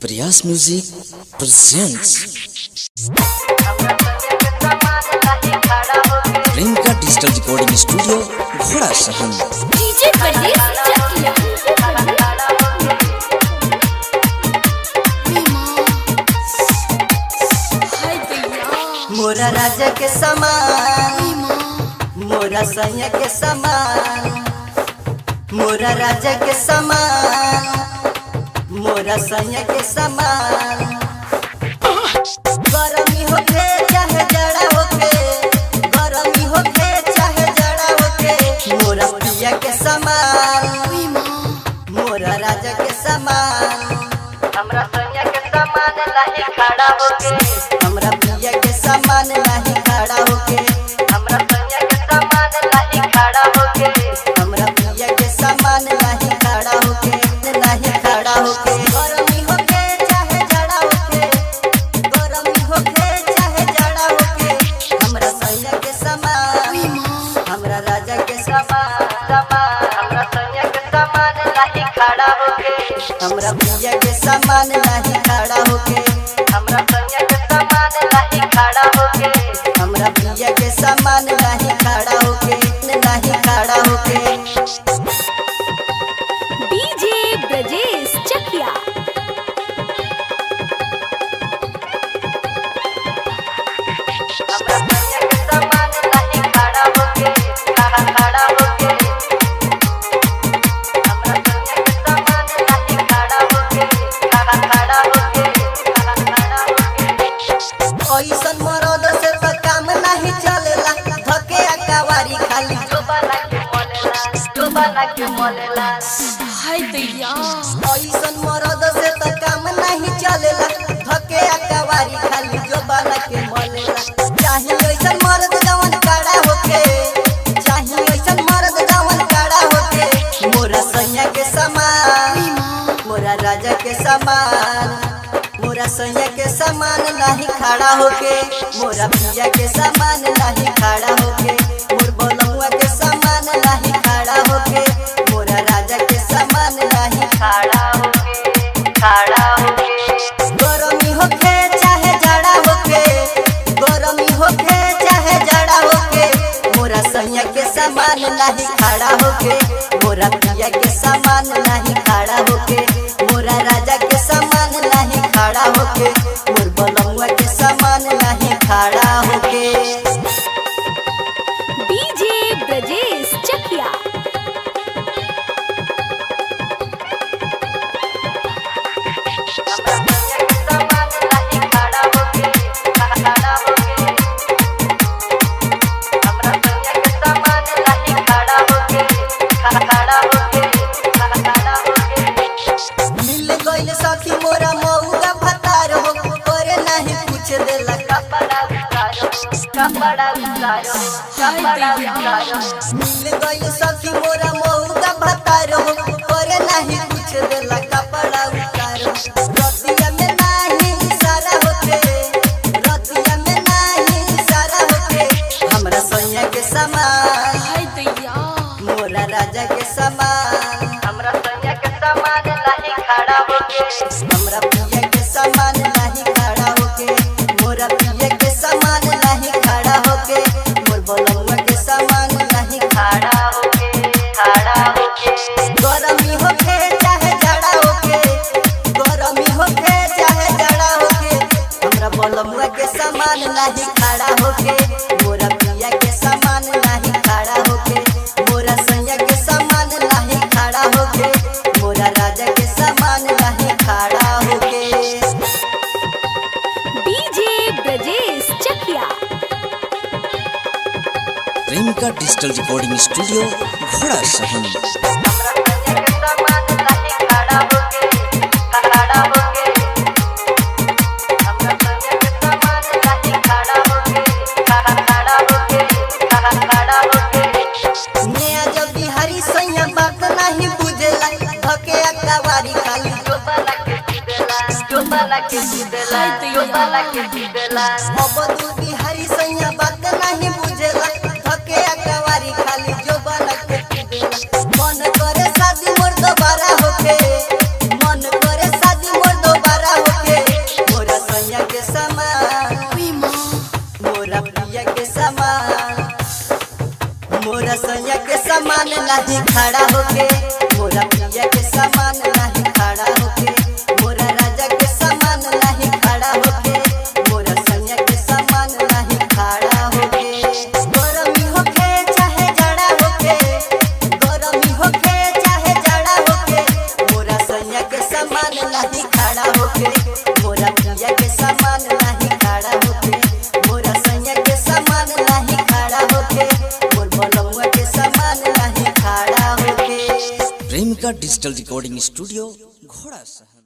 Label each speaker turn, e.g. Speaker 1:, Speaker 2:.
Speaker 1: प्रयास music presents Priyanka digital recording studio घोड़ा सहन
Speaker 2: डीजे प्रदीप चकिया
Speaker 3: मोरा राजा के समान मोरा सैया के समान मोरा राजा के समान मोरा सैया के समान गरमी होके चाहे जड़ा होके गरमी होके चाहे जड़ा होके मोरा पिया के समान मोरा राजा के समान हमरा सैया के समान लाही खड़ा होके हमरा पिया के समान लाही खड़ा होके हमरा सैया के समान लाही खड़ा होके हमरा पिया के समान लाही खड़ा होके लाही खड़ा होके गरमी होके चाहे जड़ा होके गरमी होके चाहे जड़ा होके हमरा सैया के समान हमरा राजा के समान हमरा सैया के समान लाही खड़ा होके हमरा पिया के समान लाही खड़ा होके हमरा सैया के समान लाही खड़ा होके हमरा पिया के समान लाही खड़ा होके लाही खड़ा होके
Speaker 2: डीजे ब्रजेश चकिया
Speaker 3: हमरा सैया के समान लाही खड़ा होके खड़ा होके हमरा सैया के समान लाही खड़ा होके खड़ा होके ऐसन मरद से तो काम नहीं चलेला धके अकवारी खाली जोबाना के मोलेला
Speaker 2: हाय दैया
Speaker 3: ऐसन मरद से तो काम नहीं चलेला धके अकवारी खाली जोबाना के मोलेला चाहे ऐसन मरद जवन काड़ा होके चाहे ऐसन मरद जवन काड़ा होके मोरा सैया के समान मोरा राजा के समान मोरा सैया के समान नहीं खड़ा होके मोरा पिया के समान नहीं खड़ा होके मोर बलमुआ के समान नहीं खड़ा होके मोरा राजा के समान नहीं खड़ा होके गरमी होके चाहे जड़ा होके गरमी होके चाहे जड़ा होके मोरा सैया के समान नहीं खड़ा होके मोरा पिया के समान नहीं खड़ा होके मोरा राजा के समान नहीं खड़ा होके मोर बलमुआ के समान नहीं खड़ा होके
Speaker 2: डीजे ब्रजेश चकिया
Speaker 3: हमरा सैया के समान नहीं खड़ा होके खड़ा होके हमरा सैया के समान नहीं खड़ा होके खड़ा होके मिल गइल साथी मोरा मौगा भतार हो करे नहीं पूछ देला कपड़ा उतारो मिल गइल साथी मोरा मौगा भतार हो करे नहीं पूछ देला कपड़ा उतारो रतिया में नहीं सारा होके रतिया में नहीं सारा होके हमरा सैया के समान
Speaker 2: हाय दैया
Speaker 3: मोरा राजा के समान हमरा सैया के समान लाही खड़ा होके हमरा पिया के समान लाही खड़ा होके मोरा पिया के समान लाही खड़ा होके मोर बलमुआ के समान लाही खड़ा होके गरमी होके चाहे जड़ा होके गरमी होके चाहे जड़ा होके हमरा बलमुआ के समान लाही खड़ा होके मोरा पिया के समान लाही खड़ा होके मोरा सैया के समान लाही खड़ा होके मोरा राजा के समान लाही खड़ा होके
Speaker 2: डीजे ब्रजेश चकिया
Speaker 1: प्रियंका डिजिटल रिकॉर्डिंग स्टूडियो घोड़ा सहन
Speaker 3: हमरा सैया के समान लाही खड़ा होके खड़ा होके हमरा सैया के समान लाही खड़ा होके खड़ा होके नया जब बिहारी सैया बात नहीं बुझेला धके अकवारी खाली जोबाना के देला अब तू बिहारी सैया बात नहीं बुझेला धके अकवारी खाली जोबाना के देला मन करे शादी मोर दोबारा होके मन करे शादी मोर दोबारा नहीं खड़ा होके मोरा पिया के समान नहीं खड़ा होके मोरा राजा के समान नहीं खड़ा होके मोरा सैया के समान नहीं खड़ा होके गरमी होके चाहे जाड़ा होके गरमी होके चाहे जाड़ा होके मोरा सैया के समान नहीं खड़ा होके मोरा पिया के समान नहीं खड़ा होके मोरा सैया के समान नहीं खड़ा होके मोर बलमुआ के समान नहीं खड़ा होके।
Speaker 1: प्रेमिका डिजिटल रिकॉर्डिंग स्टूडियो घोड़ा शहर।